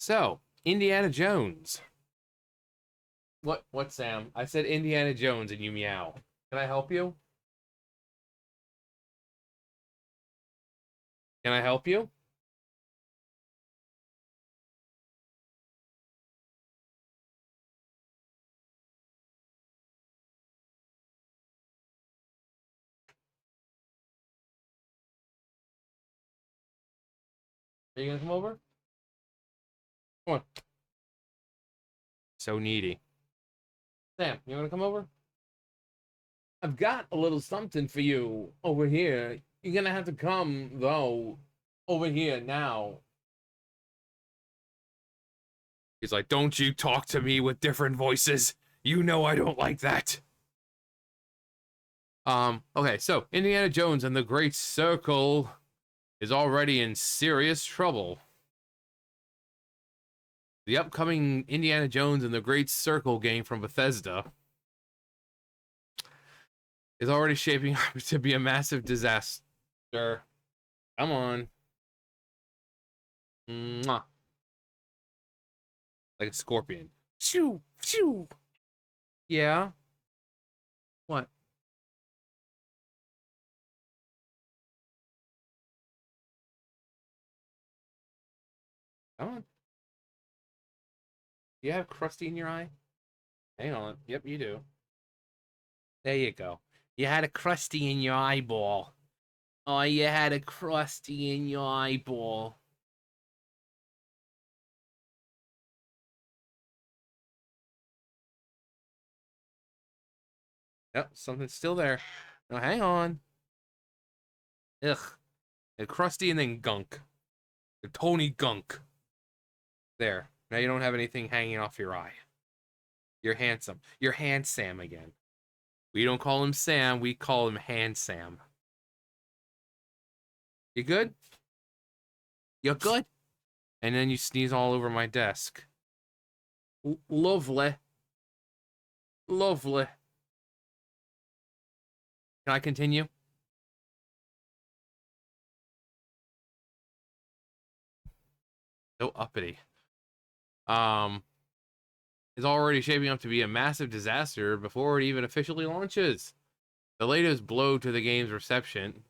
So, Indiana Jones. What, Sam? I said Indiana Jones and you meow. Can I help you? Can I help you? Are you gonna come over? Come on. So needy. Sam, you wanna come over? I've got a little something for you over here. You're gonna have to come, though, over here now. He's like, don't you talk to me with different voices. You know I don't like that. Okay, so Indiana Jones and the Great Circle is already in serious trouble. The upcoming Indiana Jones and the Great Circle game from Bethesda is already shaping up to be a massive disaster. Come on. Mwah. Like a scorpion. Shoo, shoo. Yeah. What? Come on. You have crusty in your eye? Hang on. Yep, you do. There you go. You had a crusty in your eyeball. Oh, you had a crusty in your eyeball. Yep, something's still there. No, hang on. Ugh. A crusty and then gunk. A Tony gunk. There. Now you don't have anything hanging off your eye. You're handsome. You're Hand Sam again. We don't call him Sam, we call him Hand Sam. You good? You good? And then you sneeze all over my desk. Lovely. Lovely. Can I continue? So uppity. Is already shaping up to be a massive disaster before it even officially launches. The latest blow to the game's reception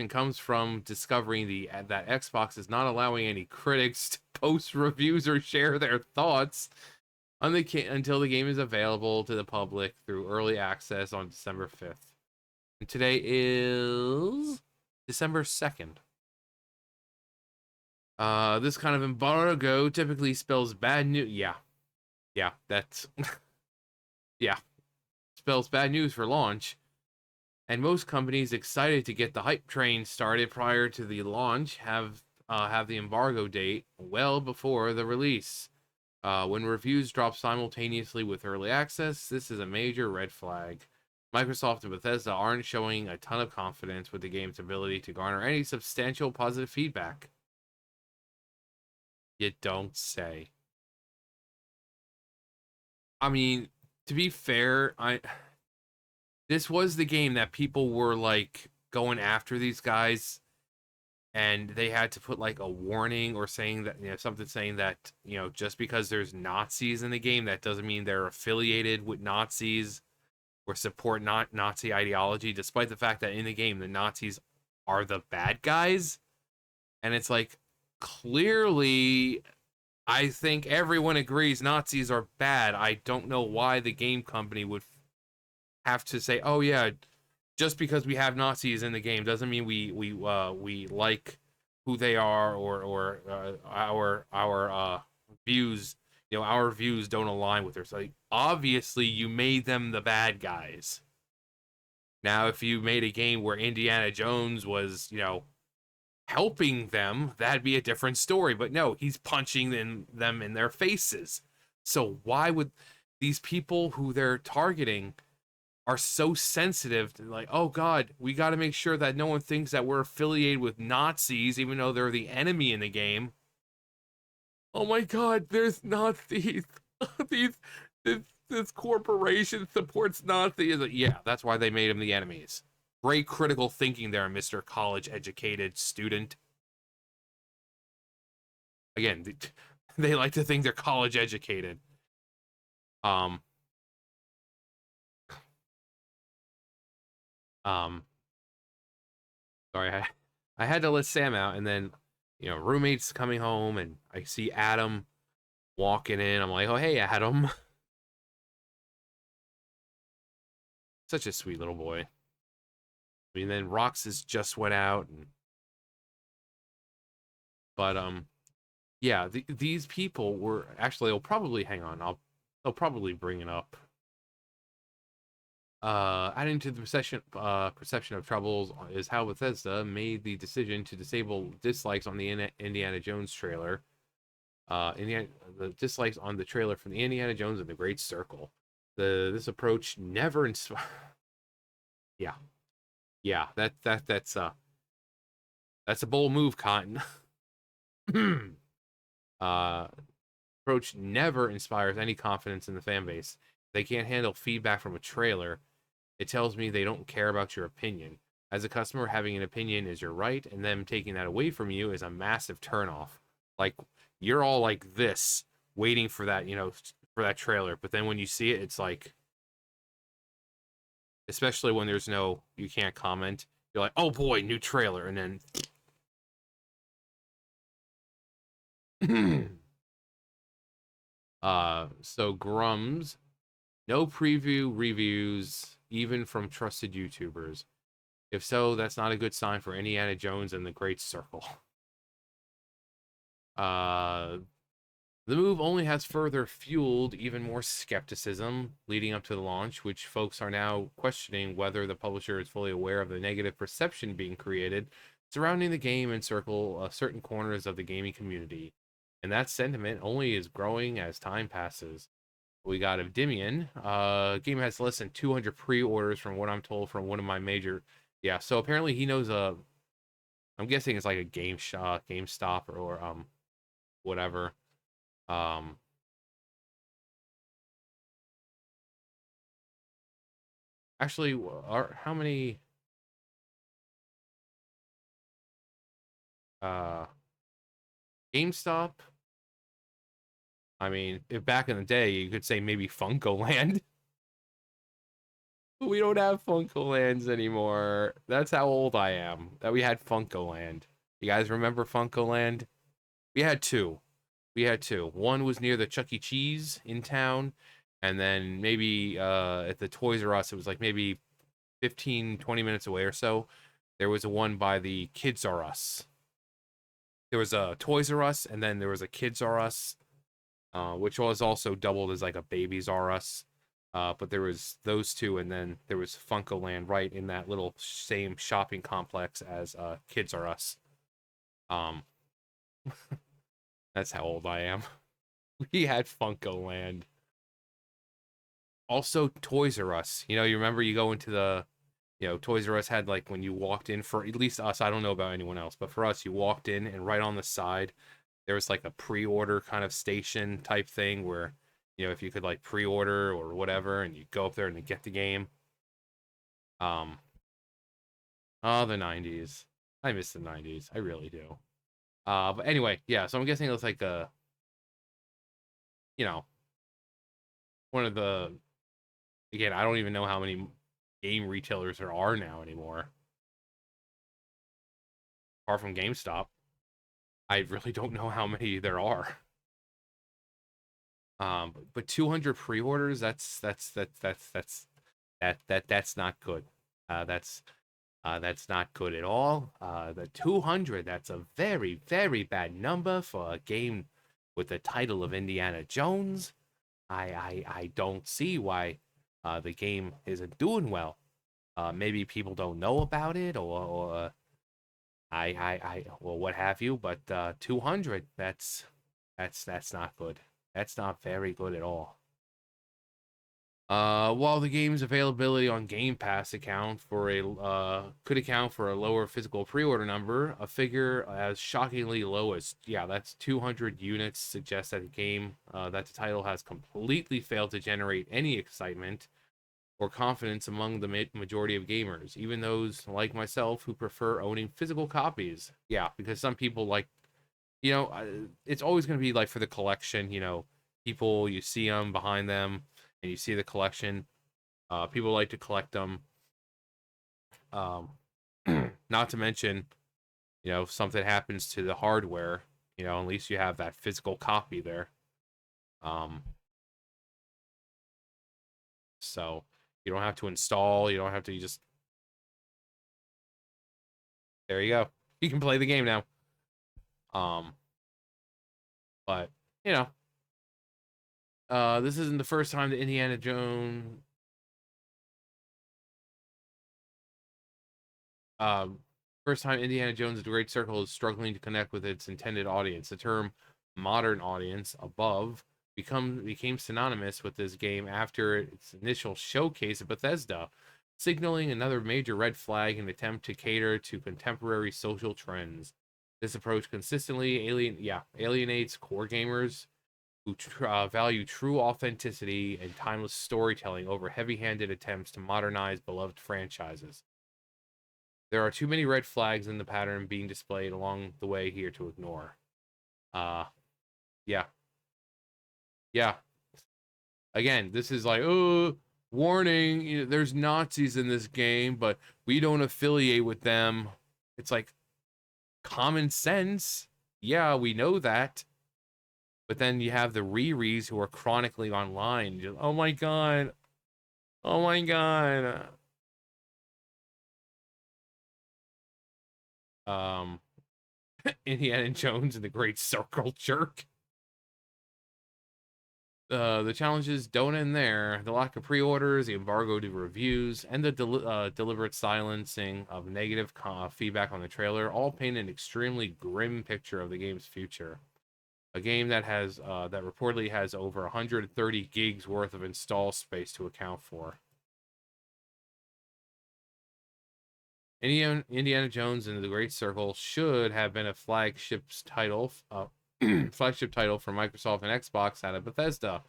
comes from discovering that Xbox is not allowing any critics to post reviews or share their thoughts until the game is available to the public through early access on December 5th. And today is December 2nd. This kind of embargo typically spells bad news. Yeah, that's yeah, spells bad news for launch. And most companies excited to get the hype train started prior to the launch have the embargo date well before the release. When reviews drop simultaneously with early access, this is a major red flag. Microsoft and Bethesda aren't showing a ton of confidence with the game's ability to garner any substantial positive feedback. You don't say. I mean, to be fair, this was the game that people were like going after these guys, and they had to put like a warning or saying that, something saying that, just because there's Nazis in the game, that doesn't mean they're affiliated with Nazis or support not Nazi ideology, despite the fact that in the game the Nazis are the bad guys. And it's like, clearly I think everyone agrees Nazis are bad. I don't know why the game company would have to say, "Oh yeah, just because we have Nazis in the game doesn't mean we like who they are, or our views. Our views don't align with theirs." Like, obviously, you made them the bad guys. Now, if you made a game where Indiana Jones was, helping them, that'd be a different story. But no, he's punching them in their faces. So why would these people who they're targeting are so sensitive to, like, oh god, we got to make sure that no one thinks that we're affiliated with Nazis, even though they're the enemy in the game. Oh my god, there's Nazis. these this corporation supports Nazis. Yeah, that's why they made them the enemies. Great critical thinking there, Mr. College educated student. Again, They like to think they're college educated. Um, um, sorry, I had to let Sam out, and then roommates coming home, and I see Adam walking in. I'm like, oh hey, Adam, such a sweet little boy. I mean, then Roxas just went out, and but yeah, these people were actually. They'll probably hang on. They'll probably bring it up. Adding to the perception of troubles is how Bethesda made the decision to disable dislikes on the Indiana Jones trailer. Indiana, the dislikes on the trailer from the Indiana Jones and the Great Circle. This approach never inspired. Yeah, yeah, that's a bold move, Cotton. uh, approach never inspires any confidence in the fan base. They can't handle feedback from a trailer. It tells me they don't care about your opinion. As a customer, having an opinion is your right, and them taking that away from you is a massive turnoff. Like, you're all like this, waiting for that, for that trailer. But then when you see it, it's like, especially when you can't comment. You're like, oh boy, new trailer, and then, so Grums, no preview reviews, even from trusted YouTubers. If so, that's not a good sign for Indiana Jones and the Great Circle. Uh, the move only has further fueled even more skepticism leading up to the launch, which folks are now questioning whether the publisher is fully aware of the negative perception being created surrounding the game and circle certain corners of the gaming community. And that sentiment only is growing as time passes. We got Endymion. Game has less than 200 pre-orders from what I'm told from one of my major. Yeah, so apparently he knows I'm guessing it's like a GameStop or whatever. Um, actually, how many uh GameStop? I mean, if back in the day, you could say maybe Funko Land. We don't have Funko Lands anymore. That's how old I am. That we had Funko Land. You guys remember Funko Land? We had two. We had two. One was near the Chuck E. Cheese in town, and then maybe at the Toys R Us, it was like maybe 15, 20 minutes away or so. There was a one by the Kids R Us. There was a Toys R Us, and then there was a Kids R Us, which was also doubled as like a Babies R Us. But there was those two, and then there was Funko Land right in that little same shopping complex as Kids R Us. Um, that's how old I am. We had Funko Land. Also, Toys R Us. You remember you go into Toys R Us had like when you walked in, for at least us, I don't know about anyone else, but for us, you walked in and right on the side, there was like a pre-order kind of station type thing where, if you could like pre-order or whatever, and you go up there and you get the game. Um, oh, the 90s. I miss the 90s. I really do. But anyway, yeah, so I'm guessing it was like you know, one of the, again, I don't even know how many game retailers there are now anymore, apart from GameStop. I really don't know how many there are. But 200 pre-orders, that's not good. That's not good at all. The 200, that's a very, very bad number for a game with the title of Indiana Jones. I don't see why the game isn't doing well. Maybe people don't know about it, or well, what have you. But 200, that's not good. That's not very good at all. While the game's availability on Game Pass could account for a lower physical pre-order number, a figure as shockingly low as that's 200 units suggests that the title has completely failed to generate any excitement or confidence among the majority of gamers, even those like myself who prefer owning physical copies. Yeah, because some people like You know, it's always going to be like for the collection. You know, people you see them behind them, and you see the collection. People like to collect them. Um, not to mention, you know, if something happens to the hardware, you know, at least you have that physical copy there. Um, so you don't have to install. You don't have to. You just there you go. You can play the game now. Um, but you know, this isn't the first time that Indiana Jones. Um, First time Indiana Jones: The Great Circle is struggling to connect with its intended audience. The term "modern audience" above became synonymous with this game after its initial showcase at Bethesda, signaling another major red flag in an attempt to cater to contemporary social trends. This approach consistently alienates core gamers who value true authenticity and timeless storytelling over heavy-handed attempts to modernize beloved franchises. There are too many red flags in the pattern being displayed along the way here to ignore. Uh, yeah, yeah. Again, this is like, oh, warning, you know, there's Nazis in this game, but we don't affiliate with them. It's like common sense. Yeah, we know that. But then you have the Riris who are chronically online. Just, oh my god. Oh my god. Um, Indiana Jones and the Great Circle Jerk. The challenges don't end there. The lack of pre-orders, the embargo to reviews, and the deliberate silencing of negative feedback on the trailer all paint an extremely grim picture of the game's future. A game that reportedly has over 130 gigs worth of install space to account for. Indiana Jones and the Great Circle should have been a flagship title for Microsoft and Xbox out of Bethesda,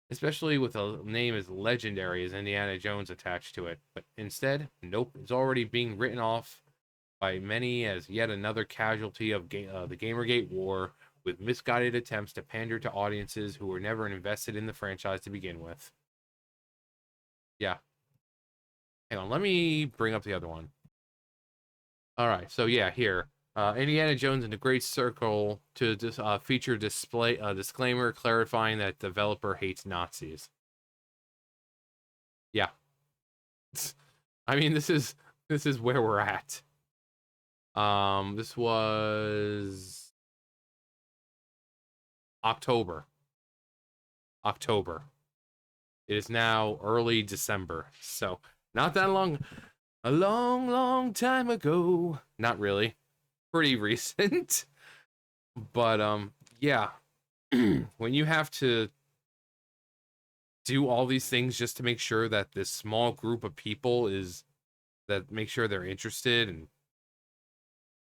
especially with a name as legendary as Indiana Jones attached to it. But instead, nope, it's already being written off by many as yet another casualty of the Gamergate war, with misguided attempts to pander to audiences who were never invested in the franchise to begin with. Yeah, hang on, let me bring up the other one. All right, so yeah, here. Indiana Jones and the Great Circle to feature display disclaimer clarifying that developer hates Nazis. Yeah, I mean this is where we're at. This was October. October. It is now early December. So, not that long. A long, long time ago. Not really. Pretty recent. But yeah. When you have to do all these things just to make sure that this small group of people is that make sure they're interested, and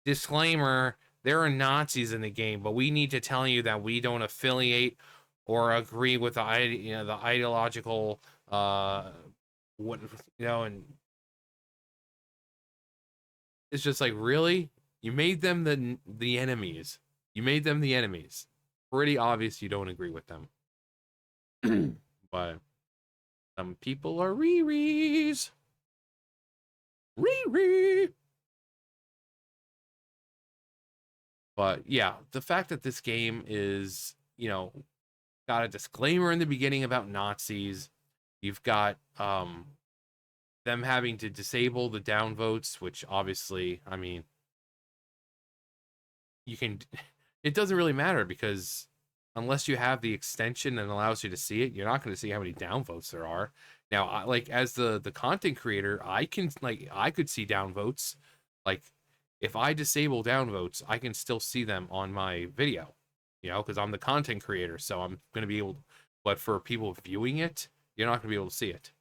disclaimer, there are Nazis in the game, but we need to tell you that we don't affiliate or agree with the ideological what and it's just like, really, you made them the enemies. You made them the enemies. Pretty obvious you don't agree with them. But some people are Riris. Riri. But yeah, the fact that this game is, got a disclaimer in the beginning about Nazis. You've got them having to disable the downvotes, which obviously, I mean, you can. It doesn't really matter because unless you have the extension that allows you to see it, you're not going to see how many downvotes there are. Now, like as the content creator, I could see downvotes. Like if I disable downvotes, I can still see them on my video. Because I'm the content creator, so I'm going to be able. But for people viewing it, you're not going to be able to see it.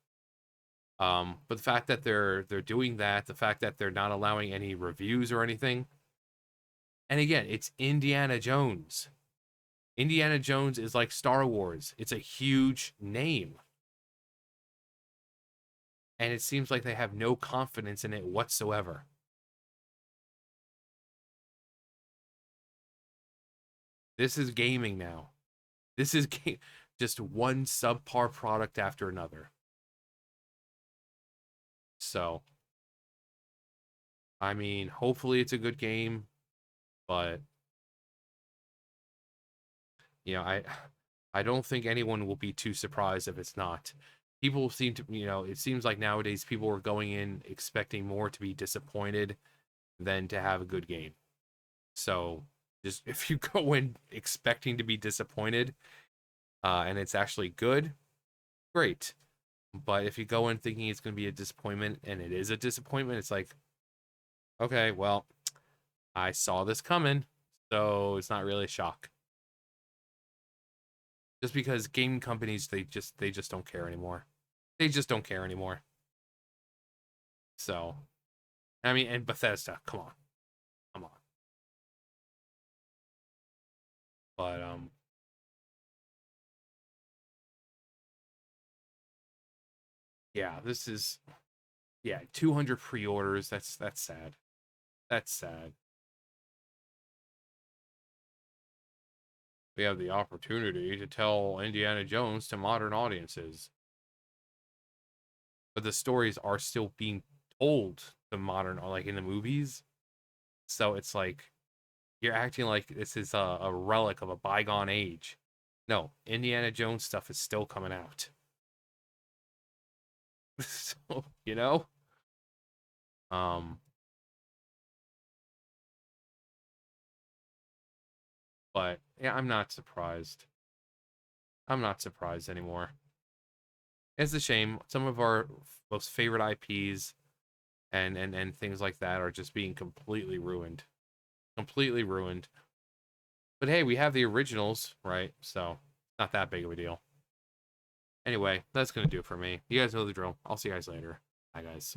But the fact that they're doing that, the fact that they're not allowing any reviews or anything, and again, it's Indiana Jones. Indiana Jones is like Star Wars. It's a huge name. And it seems like they have no confidence in it whatsoever. This is gaming now. This is just one subpar product after another. So, I mean, hopefully it's a good game, but you know, I don't think anyone will be too surprised if it's not. People seem to, it seems like nowadays people are going in expecting more to be disappointed than to have a good game. So, just if you go in expecting to be disappointed, and it's actually good, great. But if you go in thinking it's going to be a disappointment and it is a disappointment, it's like, okay, well, I saw this coming, so it's not really a shock. Just because game companies they just don't care anymore. They just don't care anymore. So, I mean, and Bethesda, come on. Come on. But yeah, this is, yeah, 200 pre-orders. That's sad. That's sad. We have the opportunity to tell Indiana Jones to modern audiences, but the stories are still being told to modern, like in the movies. So it's like you're acting like this is a relic of a bygone age. No, Indiana Jones stuff is still coming out. So, um, but yeah, I'm not surprised. I'm not surprised anymore. It's a shame. Some of our most favorite IPs and things like that are just being completely ruined. Completely ruined. But hey, we have the originals, right? So, not that big of a deal. Anyway, that's gonna do it for me. You guys know the drill. I'll see you guys later. Bye, guys.